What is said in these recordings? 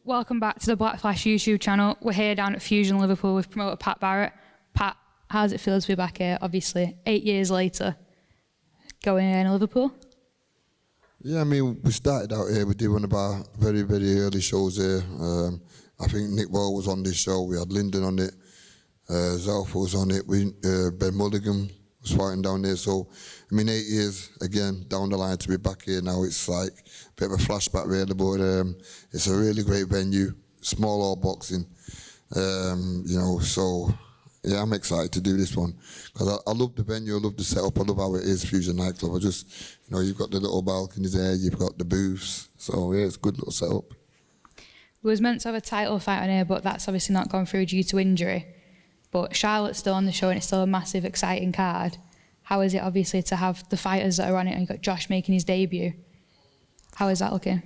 Welcome back to the Black Flash YouTube channel. We're here down at Fusion Liverpool with promoter Pat Barrett. Pat, how does it feel to be back here, obviously, 8 years later, going in Liverpool? Yeah, I mean, we started out here, we did one of our very, very early shows here. I think Nick Wall was on this show, we had Lyndon on it, Zalfa was on it, Ben Mulligan was fighting down there. So, I mean, 8 years, again, down the line to be back here now, it's like a bit of a flashback really, but it's a really great venue, small all boxing, you know, so yeah, I'm excited to do this one because I love the venue, I love the setup, I love how it is, Fusion nightclub. I just, you know, you've got the little balconies there, you've got the booths, so yeah, it's a good little setup. We was meant to have a title fight on here, but that's obviously not gone through due to injury. But Charlotte's still on the show and it's still a massive, exciting card. How is it, obviously, to have the fighters that are on it and you've got Josh making his debut? How is that looking?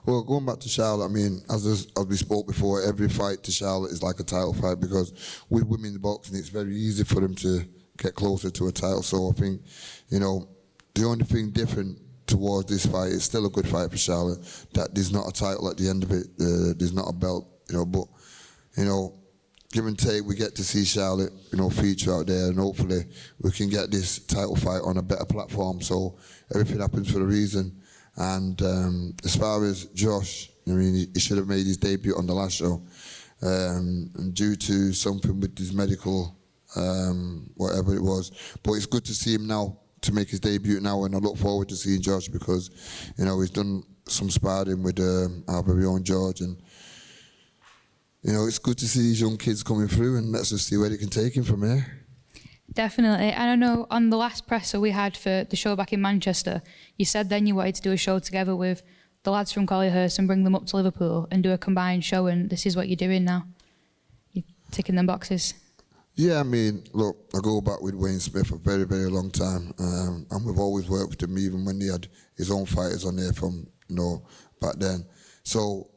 Well, going back to Charlotte, I mean, as we spoke before, every fight to Charlotte is like a title fight because with women's boxing, it's very easy for them to get closer to a title. So I think, you know, the only thing different towards this fight is still a good fight for Charlotte, that there's not a title at the end of it, there's not a belt, you know, but, you know, give and take, we get to see Charlotte, you know, feature out there, and hopefully we can get this title fight on a better platform. So everything happens for a reason. And as far as Josh, I mean, he should have made his debut on the last show, and due to something with his medical, whatever it was. But it's good to see him now, to make his debut now, and I look forward to seeing Josh because, you know, he's done some sparring with our very own George, and you know, it's good to see these young kids coming through, and let's just see where they can take him from here. Definitely. And I know on the last presser we had for the show back in Manchester, you said then you wanted to do a show together with the lads from Collyhurst and bring them up to Liverpool and do a combined show, and this is what you're doing now. You're ticking them boxes. Yeah, I mean, look, I go back with Wayne Smith a very, very long time, and we've always worked with him even when he had his own fighters on there from, you know, back then. So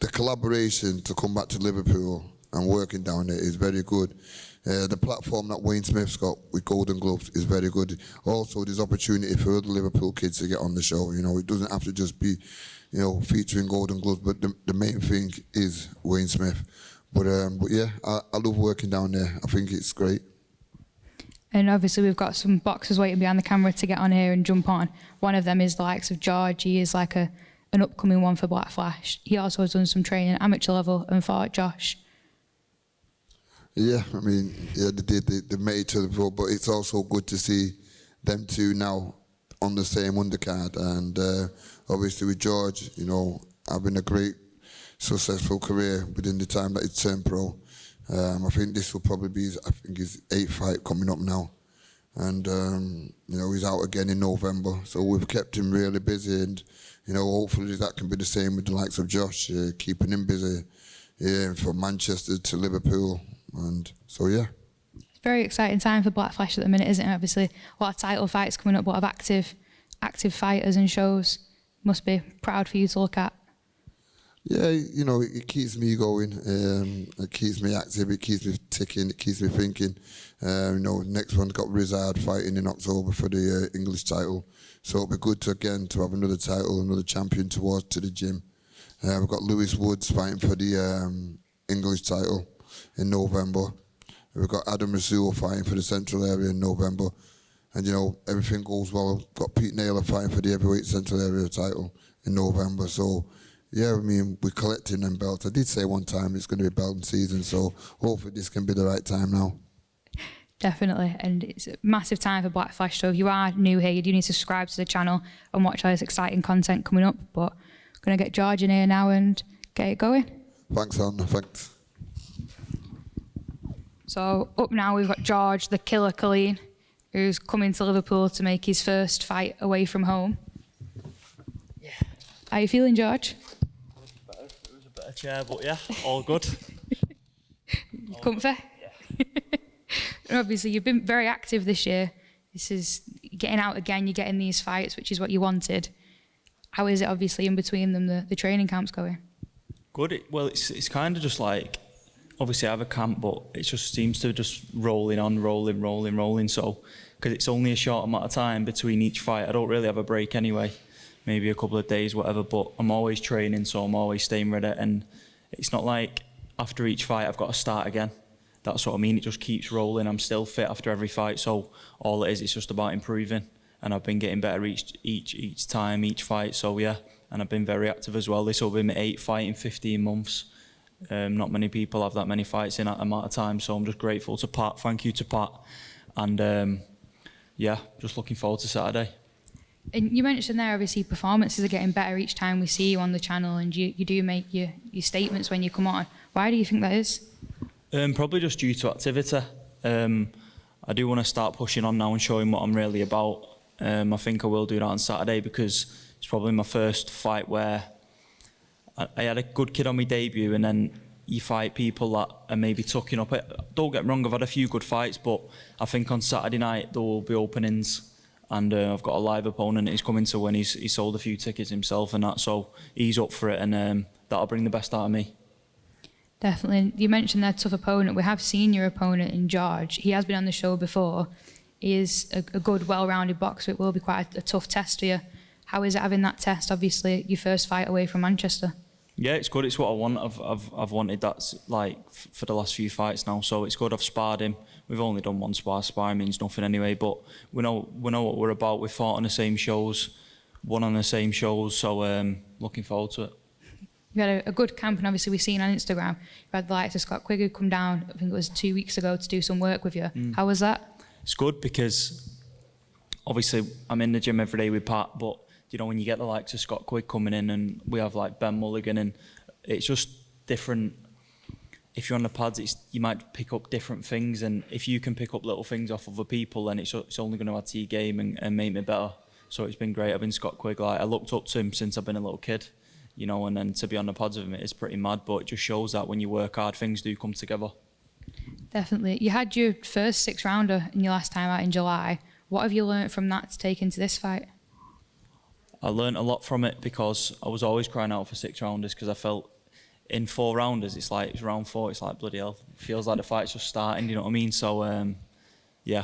the collaboration to come back to Liverpool and working down there is very good. The platform that Wayne Smith's got with Golden Gloves is very good. Also, there's opportunity for other Liverpool kids to get on the show. You know, it doesn't have to just be, you know, featuring Golden Gloves, but the main thing is Wayne Smith. But yeah, I love working down there. I think it's great. And obviously we've got some boxers waiting behind the camera to get on here and jump on. One of them is the likes of George. He is like an upcoming one for Black Flash. He also has done some training at amateur level and fought Josh. Yeah, I mean, yeah, they made each other before, but it's also good to see them two now on the same undercard. And obviously with George, you know, having a great, successful career within the time that he's turned pro. I think this will probably be, his 8th fight coming up now. And, you know, he's out again in November. So we've kept him really busy, and, you know, hopefully that can be the same with the likes of Josh, keeping him busy, yeah, from Manchester to Liverpool. And so, yeah. It's a very exciting time for Black Flash at the minute, isn't it? Obviously, a lot of title fights coming up, a lot of active fighters and shows. Must be proud for you to look at. Yeah, you know, it keeps me going, it keeps me active, it keeps me ticking, it keeps me thinking. You know, next one's got Rizard fighting in October for the English title. So it'll be good to, again, to have another title, another champion towards to the gym. We've got Lewis Woods fighting for the English title in November. We've got Adam Rasul fighting for the Central area in November. And, you know, everything goes well. We've got Pete Naylor fighting for the heavyweight Central area title in November. So, yeah, I mean, we're collecting them belts. I did say one time it's going to be belting season, so hopefully this can be the right time now. Definitely, and it's a massive time for Black Flash, so if you are new here, you do need to subscribe to the channel and watch all this exciting content coming up. But I'm going to get George in here now and get it going. Thanks, Anna, thanks. So up now we've got George, the Killer Killeen, who's coming to Liverpool to make his first fight away from home. Yeah. How are you feeling, George? It was a better chair, but yeah, all good. Comfy? Yeah. And obviously, you've been very active this year. This is getting out again, you're getting these fights, which is what you wanted. How is it, obviously, in between them, the training camp's going? Good. Well, it's kind of just like, obviously I have a camp, but it just seems to just rolling. So, because it's only a short amount of time between each fight, I don't really have a break anyway. maybe a couple of days, whatever. But I'm always training, so I'm always staying ready. And it's not like after each fight I've got to start again. That's what I mean. It just keeps rolling. I'm still fit after every fight, so all it is, it's just about improving. And I've been getting better each time, each fight. So yeah, and I've been very active as well. This will be my 8th fight in 15 months. Not many people have that many fights in that amount of time, so I'm just grateful to Pat. Thank you to Pat. And yeah, just looking forward to Saturday. And you mentioned there, obviously, performances are getting better each time we see you on the channel, and you do make your statements when you come on. Why do you think that is? Probably just due to activity. I do want to start pushing on now and showing what I'm really about. I think I will do that on Saturday, because it's probably my first fight where I had a good kid on my debut, and then you fight people that are maybe tucking up. Don't get me wrong, I've had a few good fights, but I think on Saturday night there will be openings, and I've got a live opponent he's coming to when he's sold a few tickets himself and that, so he's up for it, and that'll bring the best out of me. Definitely. You mentioned that tough opponent. We have seen your opponent in George. He has been on the show before. He is a good, well-rounded boxer. It will be quite a tough test for you. How is it having that test, obviously, your first fight away from Manchester? Yeah, it's good. It's what I want. I've wanted that like for the last few fights now. So it's good. I've sparred him. We've only done one spar. Sparring means nothing anyway. But we know what we're about. We fought on the same shows, won on the same shows. So looking forward to it. You had a good camp, and obviously we've seen on Instagram you had the likes of Scott Quigg come down. I think it was 2 weeks ago to do some work with you. How was that? It's good because obviously I'm in the gym every day with Pat, but you know, when you get the likes of Scott Quigg coming in, and we have like Ben Mulligan, and it's just different. If you're on the pads, you might pick up different things, and if you can pick up little things off other people, then it's only going to add to your game and make me better. So it's been great. I've been Scott Quigg. Like, I looked up to him since I've been a little kid, you know, and then to be on the pads with him, it's pretty mad, but it just shows that when you work hard, things do come together. Definitely. You had your first 6-rounder in your last time out in July. What have you learnt from that to take into this fight? I learnt a lot from it, because I was always crying out for 6-rounders, because I felt in 4-rounders, it's round 4, it's like bloody hell. It feels like the fight's just starting, you know what I mean? So, yeah,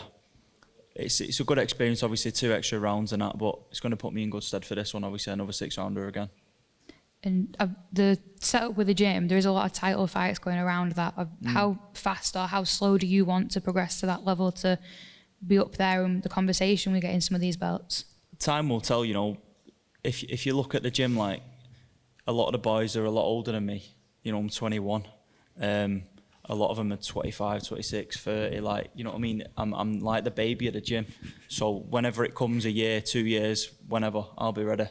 it's a good experience, obviously, 2 extra rounds and that, but it's going to put me in good stead for this one, obviously, another 6-rounder again. And the setup with the gym, there is a lot of title fights going around that. How fast or how slow do you want to progress to that level to be up there in the conversation we get in some of these belts? Time will tell, you know. If you look at the gym, like, a lot of the boys are a lot older than me. You know, I'm 21. A lot of them are 25, 26, 30. Like, you know what I mean? I'm like the baby at the gym. So whenever it comes, a year, 2 years, whenever, I'll be ready.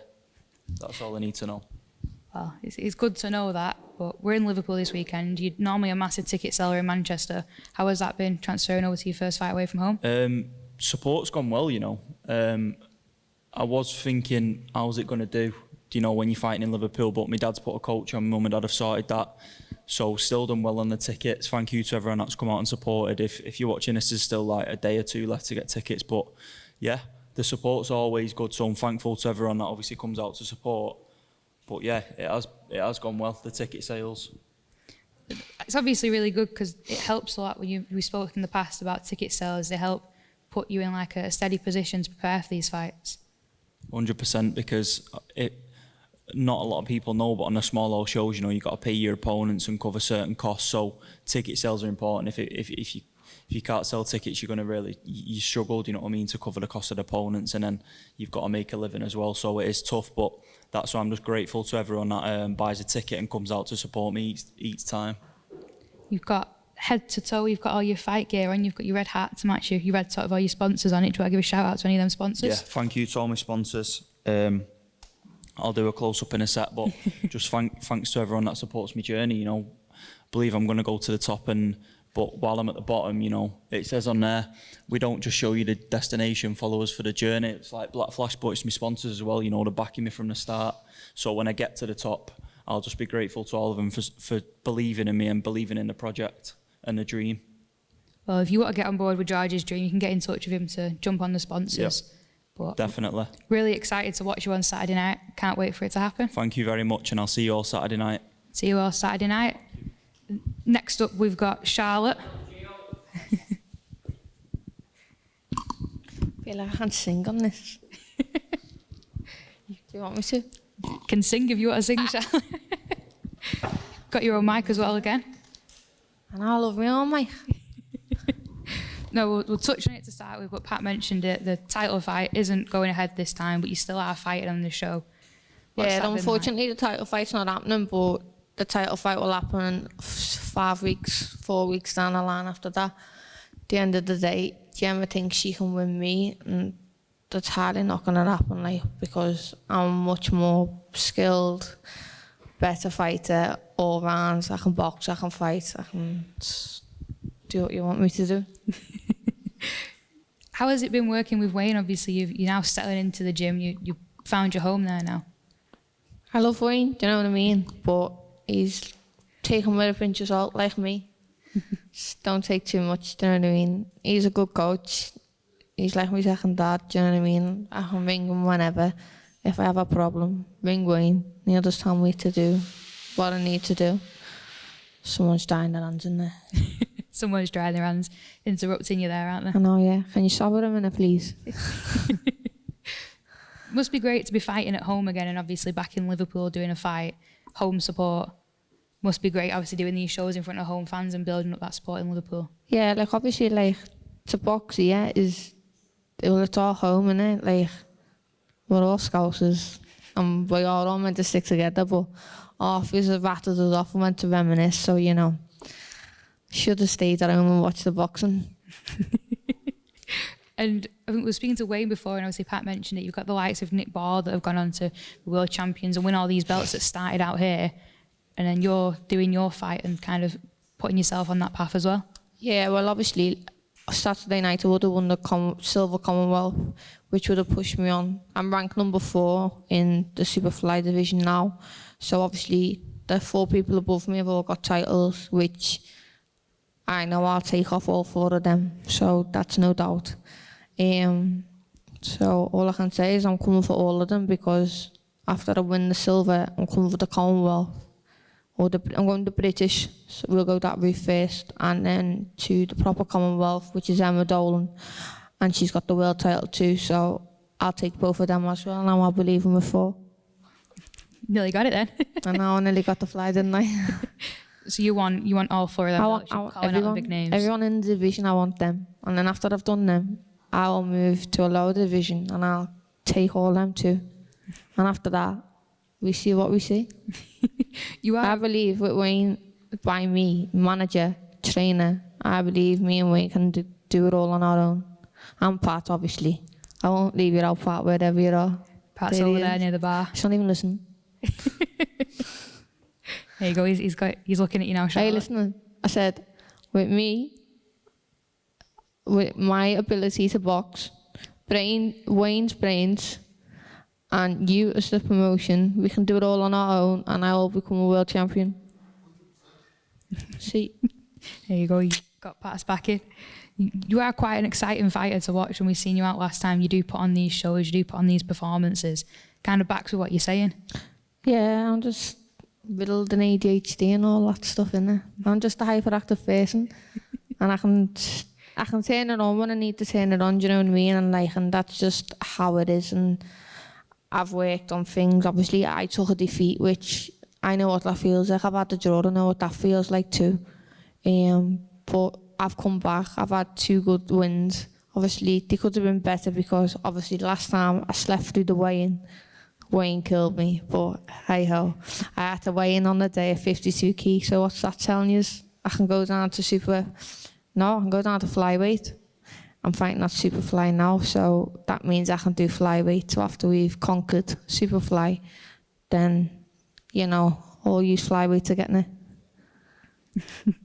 That's all I need to know. Well, it's good to know that, but we're in Liverpool this weekend. You're normally a massive ticket seller in Manchester. How has that been, transferring over to your first fight away from home? Support's gone well, you know. I was thinking, how's it going to do, you know, when you're fighting in Liverpool, but my dad's put a coach on, mum and dad have sorted that. So still done well on the tickets. Thank you to everyone that's come out and supported. If you're watching this, there's still like a day or 2 left to get tickets, but yeah, the support's always good, so I'm thankful to everyone that obviously comes out to support. But yeah, it has gone well, the ticket sales. It's obviously really good because it helps a lot. When we spoke in the past about ticket sales, they help put you in like a steady position to prepare for these fights. 100%, because not a lot of people know, but on the small old shows, you know, you've got to pay your opponents and cover certain costs, so ticket sales are important. If you can't sell tickets, you're going to you struggle, you know what I mean, to cover the cost of the opponents, and then you've got to make a living as well, so it is tough, but that's why I'm just grateful to everyone that buys a ticket and comes out to support me each time. You've got head to toe, you've got all your fight gear on, you've got your red hat to match your red sort of all your sponsors on it. Do you want to give a shout out to any of them sponsors? Yeah, thank you to all my sponsors. I'll do a close-up in a sec, but just thanks to everyone that supports my journey, you know. I believe I'm going to go to the top, but while I'm at the bottom, you know, it says on there, we don't just show you the destination, follow us for the journey. It's like Black Flash, but it's my sponsors as well, you know, they're backing me from the start. So when I get to the top, I'll just be grateful to all of them for believing in me and believing in the project and the dream. Well, if you want to get on board with George's dream, you can get in touch with him to jump on the sponsors. Yep. But definitely. Really excited to watch you on Saturday night. Can't wait for it to happen. Thank you very much, and I'll see you all Saturday night. See you all Saturday night. Next up, we've got Charlotte. I feel like I can't sing on this. Do you want me to? Can sing if you want to sing, Charlotte. Got your own mic as well again. And I love me on mic. No, we'll touch on it to start with, but Pat mentioned it. The title fight isn't going ahead this time, but you still are fighting on the show. What's that Yeah, been like? unfortunately the title fight's not happening, but the title fight will happen in 4 weeks down the line after that. At the end of the day, Gemma thinks she can win me, and that's hardly not going to happen, like, because I'm much more skilled, better fighter, all rounds. I can box, I can fight, I can do what you want me to do. How has it been working with Wayne? Obviously, you're now settling into the gym. You found your home there now. I love Wayne, do you know what I mean? But he's taken with a pinch of salt, like me. Just don't take too much, do you know what I mean? He's a good coach. He's like my second dad, do you know what I mean? I can ring him whenever. If I have a problem, ring Wayne. He'll just tell me to do what I need to do. Someone's drying their hands in there. Someone's drying their hands, interrupting you there, aren't they? I know, yeah. Can you stop it a minute, please? Must be great to be fighting at home again, and obviously back in Liverpool doing a fight. Home support must be great, obviously doing these shows in front of home fans and building up that support in Liverpool. Yeah, like obviously, like to box here is, well, it's all home, innit? Like we're all Scousers, and we are all meant to stick together. But half is a rattled us off and went to reminisce. So you know, should have stayed at home and watched the boxing. And I think we were speaking to Wayne before, and obviously Pat mentioned it. You've got the likes of Nick Ball that have gone on to the world champions and win all these belts that started out here, and then you're doing your fight and kind of putting yourself on that path as well. Yeah, well, obviously, Saturday night I would have won the Silver Commonwealth, which would have pushed me on. I'm ranked number 4 in the Superfly division now. So obviously, the 4 people above me have all got titles, which I know I'll take off all 4 of them. So that's no doubt. So all I can say is I'm coming for all of them, because after I win the silver, I'm coming for the Commonwealth. I'm going to British, so we'll go that route first, and then to the proper Commonwealth, which is Emma Dolan, and she's got the world title too, so I'll take both of them as well. Now I believe in with 4. Nearly got it then. And now I nearly got the fly, didn't I? So you want all 4 of them. I want calling out the big names. everyone in the division, I want them. And then after I've done them, I'll move to a lower division and I'll take all them too. And after that, we see what we see. I believe with Wayne, by me, manager, trainer, I believe me and Wayne can do it all on our own. And Pat, obviously. I won't leave you out, Pat, wherever you are. Pat's over there near the bar. He's not even listening. There you go. He's looking at you now, Charlotte. Hey, listen. I said, with me, with my ability to box, Wayne's brains, and you as the promotion, we can do it all on our own, and I will become a world champion. See? There you go. You got Pat's back in. You are quite an exciting fighter to watch. When we seen you out last time, you do put on these shows, you do put on these performances. Kind of backs with what you're saying. Yeah, I'm just riddled in ADHD and all that stuff in there. I'm just a hyperactive person, and I can turn it on when I need to turn it on. Do you know what I mean? And that's just how it is. And I've worked on things. Obviously, I took a defeat, which I know what that feels like. I've had the draw. I know what that feels like too. But I've come back. I've had 2 good wins. Obviously, they could have been better, because obviously last time I slept through the weigh-in. Wayne killed me, but hey ho. I had to weigh in on the day at 52 key, so what's that telling you? I can go down to I can go down to flyweight. I'm fighting at Superfly now, so that means I can do flyweight. So after we've conquered Superfly, then, I'll use flyweight to get in it.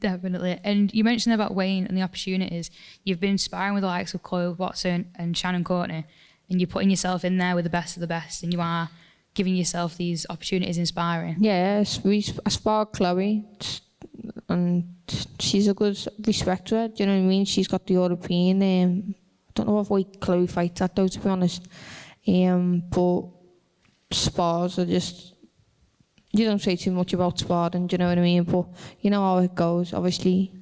Definitely. And you mentioned about Wayne and the opportunities. You've been sparring with the likes of Chloe Watson and Shannon Courtney, and you're putting yourself in there with the best of the best, and you are giving yourself these opportunities in sparring. Yeah, I sparred Chloe, and she's a good respect to her. Do you know what I mean? She's got the European. I don't know what weight Chloe fights at, though, to be honest. But spars are just, you don't say too much about sparring, do you know what I mean? But you know how it goes. Obviously,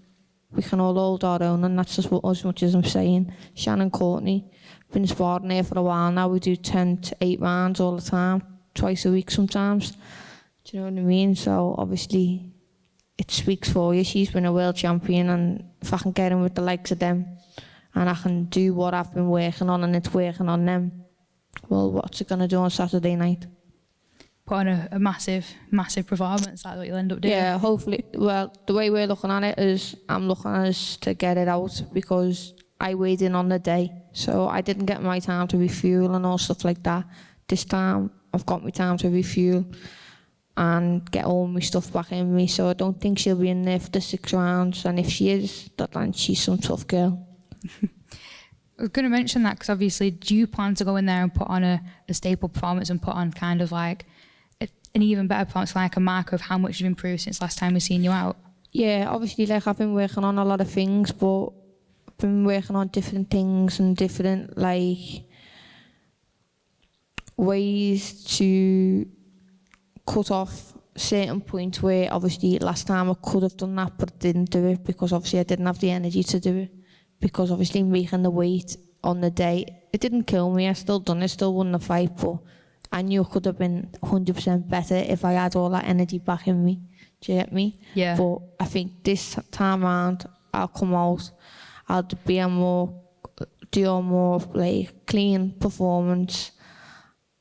we can all hold our own, and that's just as much as I'm saying. Shannon Courtney, been sparring here for a while now. We do 10 to 8 rounds all the time. twice a week sometimes. Do you know what I mean? So obviously it speaks for you. She's been a world champion, and if I can get in with the likes of them and I can do what I've been working on and it's working on them, well, what's it going to do on Saturday night? Put on a massive performance. That's what you'll end up doing. Yeah, hopefully. Well, the way we're looking at it is I'm looking at us to get it out, because I weighed in on the day, so I didn't get my time to refuel and all stuff like that. This time I've got my time to refuel and get all my stuff back in me, so I don't think she'll be in there for the 6 rounds, and if she is, then she's some tough girl. I was going to mention that because obviously, do you plan to go in there and put on a staple performance and put on kind of like an even better performance, like a marker of how much you've improved since last time we've seen you out? Yeah, obviously, like I've been working on a lot of things, but I've been working on different things and different like ways to cut off certain points where obviously last time I could have done that but didn't do it, because obviously I didn't have the energy to do it, because obviously making the weight on the day, it didn't kill me. I still done it, still won the fight, but I knew it could have been 100% better if I had all that energy back in me. Do you get me? Yeah. But I think this time around I'll come out, I'll do a more like clean performance,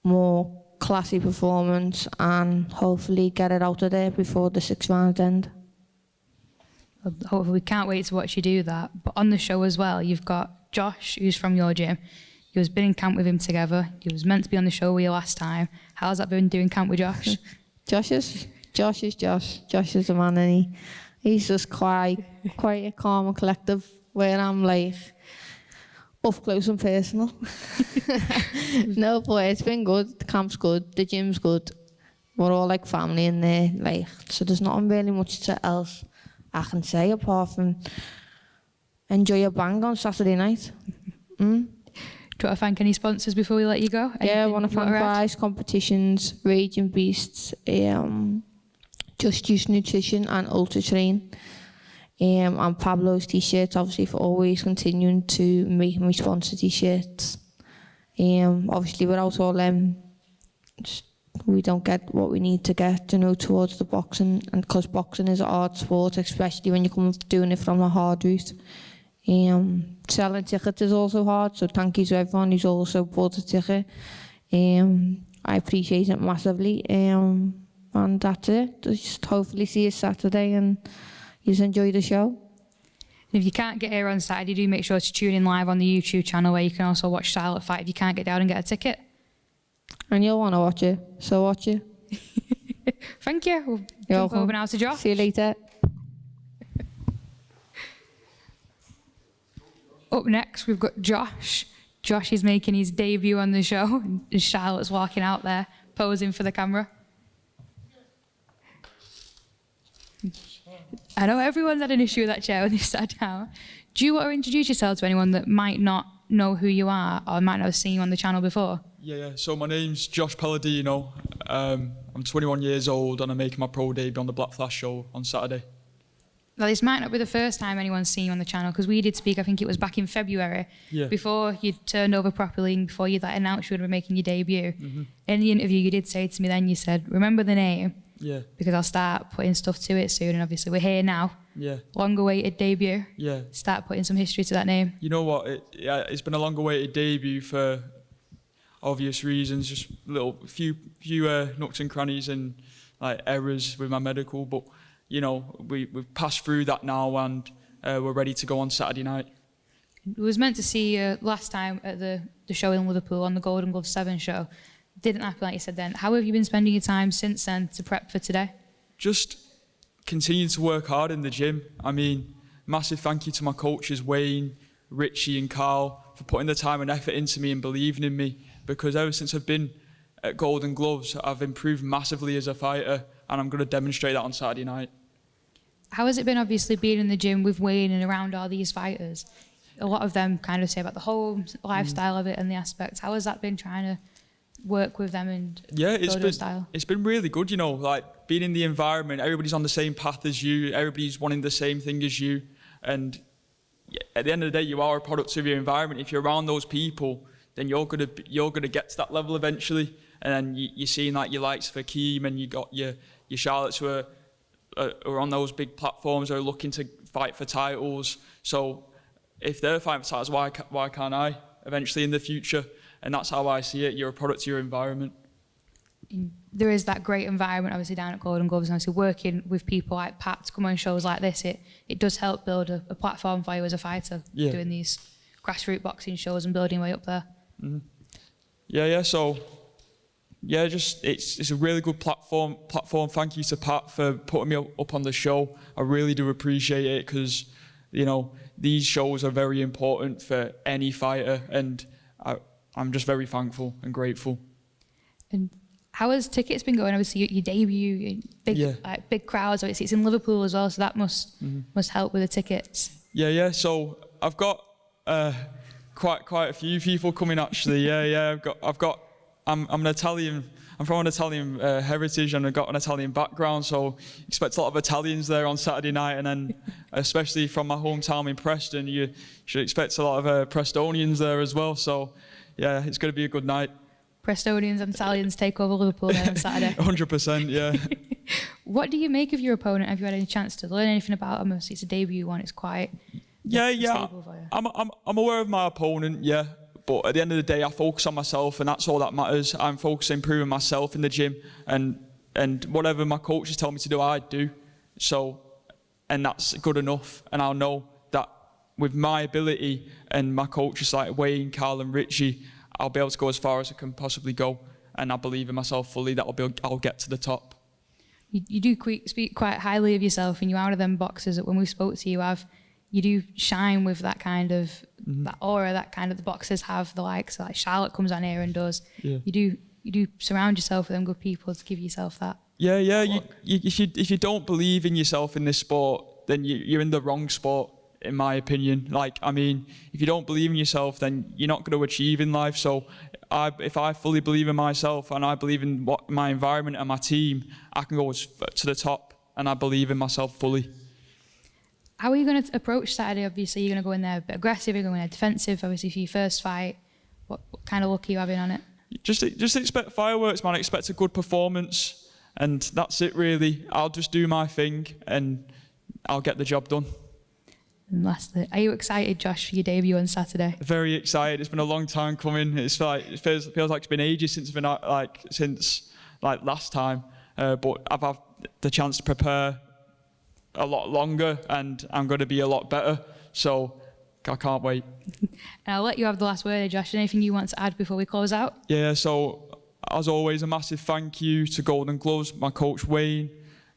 more classy performance, and hopefully get it out of there before the 6 rounds end. Hopefully, we can't wait to watch you do that. But on the show as well, you've got Josh, who's from your gym. You was been in camp with him together. He was meant to be on the show with you last time. How's that been doing camp with Josh? Josh is Josh. Josh is a man, and he's just quite calm and collective, where I'm like up close and personal. No, but it's been good. The camp's good. The gym's good. We're all like family in there, like, so there's not really much else I can say apart from enjoy your bang on Saturday night. Do you want to thank any sponsors before we let you go? Yeah, I want to Anything you thank add? Vice Competitions, Raging Beasts, Just Juice Nutrition and Ultra Train. And Pablo's t-shirts, obviously, for always continuing to make me sponsor t-shirts. Obviously, without all them, we don't get what we need to get, towards the boxing, and because boxing is a hard sport, especially when you come doing it from a hard route. Selling tickets is also hard, so thank you to everyone who's also bought a ticket. I appreciate it massively, and that's it. Just hopefully see you Saturday and you enjoy the show. If you can't get here on Saturday, do make sure to tune in live on the YouTube channel, where you can also watch Charlotte fight if you can't get down and get a ticket. And you'll want to watch it, so watch it. Thank you. We'll You're jump welcome. over now to Josh. See you later. Up next, we've got Josh. Josh is making his debut on the show, and Charlotte's walking out there, posing for the camera. I know everyone's had an issue with that chair when they've sat down. Do you want to introduce yourself to anyone that might not know who you are or might not have seen you on the channel before? Yeah. So my name's Josh Paladino. I'm 21 years old and I'm making my pro debut on the Black Flash show on Saturday. Now, this might not be the first time anyone's seen you on the channel, because we did speak, I think it was back in February, Yeah. before you turned over properly and before you announced you were making your debut. Mm-hmm. In the interview, you did say to me then, you said, remember the name, Yeah. because I'll start putting stuff to it soon, and obviously we're here now. Yeah. Long-awaited debut. Yeah. Start putting some history to that name. You know what? It's been a long-awaited debut for obvious reasons. Just few nooks and crannies and like errors with my medical, but we've passed through that now, and we're ready to go on Saturday night. We was meant to see you last time at the show in Liverpool on the Golden Glove 7 show. Didn't happen like you said then. How have you been spending your time since then to prep for today? Just continue to work hard in the gym. I mean, massive thank you to my coaches, Wayne, Richie and Carl, for putting the time and effort into me and believing in me, because ever since I've been at Golden Gloves, I've improved massively as a fighter, and I'm going to demonstrate that on Saturday night. How has it been, obviously, being in the gym with Wayne and around all these fighters? A lot of them kind of say about the whole lifestyle of it and the aspects. How has that been, trying to work with them and build a style? It's been really good, like being in the environment, everybody's on the same path as you, everybody's wanting the same thing as you, and at the end of the day, you are a product of your environment. If you're around those people, then you're gonna get to that level eventually. And then you're seeing like your likes of Hakeem, and you got your Charlottes who are on those big platforms, who are looking to fight for titles. So if they're fighting for titles, why can't I eventually in the future? And that's how I see it. You're a product of your environment. There is that great environment obviously down at Golden Gloves, and obviously working with people like Pat to come on shows like this, it does help build a platform for you as a fighter, doing these grassroots boxing shows and building your way up there. Mm-hmm. Yeah. So yeah, just it's a really good platform. Thank you to Pat for putting me up on the show. I really do appreciate it, because these shows are very important for any fighter, and I'm just very thankful and grateful. And how has tickets been going? Obviously, your debut, big crowds. Obviously, it's in Liverpool as well, so that must help with the tickets. Yeah. So I've got quite a few people coming actually. I'm an Italian. I'm from an Italian heritage, and I've got an Italian background, so expect a lot of Italians there on Saturday night, and then especially from my hometown in Preston, you should expect a lot of Prestonians there as well. So yeah, it's going to be a good night. Prestonians and Italians take over Liverpool there on Saturday. 100%, yeah. What do you make of your opponent? Have you had any chance to learn anything about him? It's a debut one. It's quite stable for you. I'm aware of my opponent, yeah. But at the end of the day, I focus on myself, and that's all that matters. I'm focused on improving myself in the gym, and whatever my coaches tell me to do, I do. So, and that's good enough. And I'll know that with my ability and my coaches like Wayne, Carl, and Richie, I'll be able to go as far as I can possibly go. And I believe in myself fully that I'll get to the top. You do speak quite highly of yourself, and you're out of them boxers that when we spoke to you, you do shine with that kind of that aura, that kind of the boxers have, the likes like Charlotte comes on here and does. Yeah. You do surround yourself with them good people to give yourself that. Yeah. If you don't believe in yourself in this sport, then you're in the wrong sport, in my opinion. If you don't believe in yourself, then you're not going to achieve in life. So if I fully believe in myself, and I believe in my environment and my team, I can go to the top, and I believe in myself fully. How are you going to approach Saturday? Obviously, you're going to go in there a bit aggressive, you're going in there defensive. Obviously, for your first fight, what kind of look are you having on it? Just expect fireworks, man. Expect a good performance, and that's it, really. I'll just do my thing, and I'll get the job done. And lastly, are you excited, Josh, for your debut on Saturday? Very excited. It's been a long time coming. It feels like it's been ages since last time. But I've had the chance to prepare a lot longer, and I'm going to be a lot better. So I can't wait. And I'll let you have the last word, Josh. Anything you want to add before we close out? Yeah. So as always, a massive thank you to Golden Gloves, my coach Wayne.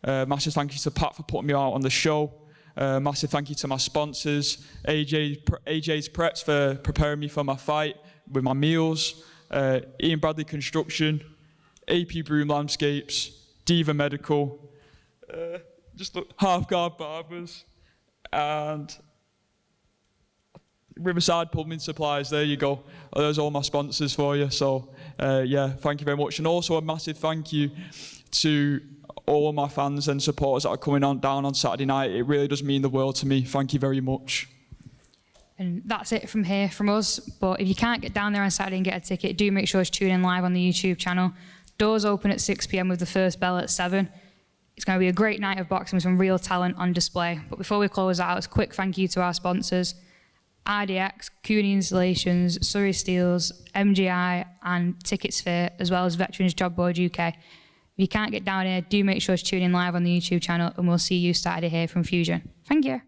Massive thank you to Pat for putting me out on the show. Massive thank you to my sponsors, AJ's Preps for preparing me for my fight with my meals, Ian Bradley Construction, AP Broom Landscapes, Diva Medical, Half Guard Barbers, and Riverside Plumbing Supplies. There you go. Those are all my sponsors for you. So thank you very much. And also a massive thank you to all of my fans and supporters that are coming down on Saturday night. It really does mean the world to me. Thank you very much. And that's it from us. But if you can't get down there on Saturday and get a ticket, do make sure to tune in live on the YouTube channel. Doors open at 6 p.m. with the first bell at 7. It's going to be a great night of boxing with some real talent on display. But before we close out, a quick thank you to our sponsors, RDX, Cooney Installations, Surrey Steels, MGI and Ticketsphere, as well as Veterans Job Board UK. If you can't get down here, do make sure to tune in live on the YouTube channel, and we'll see you Saturday here from Fusion. Thank you.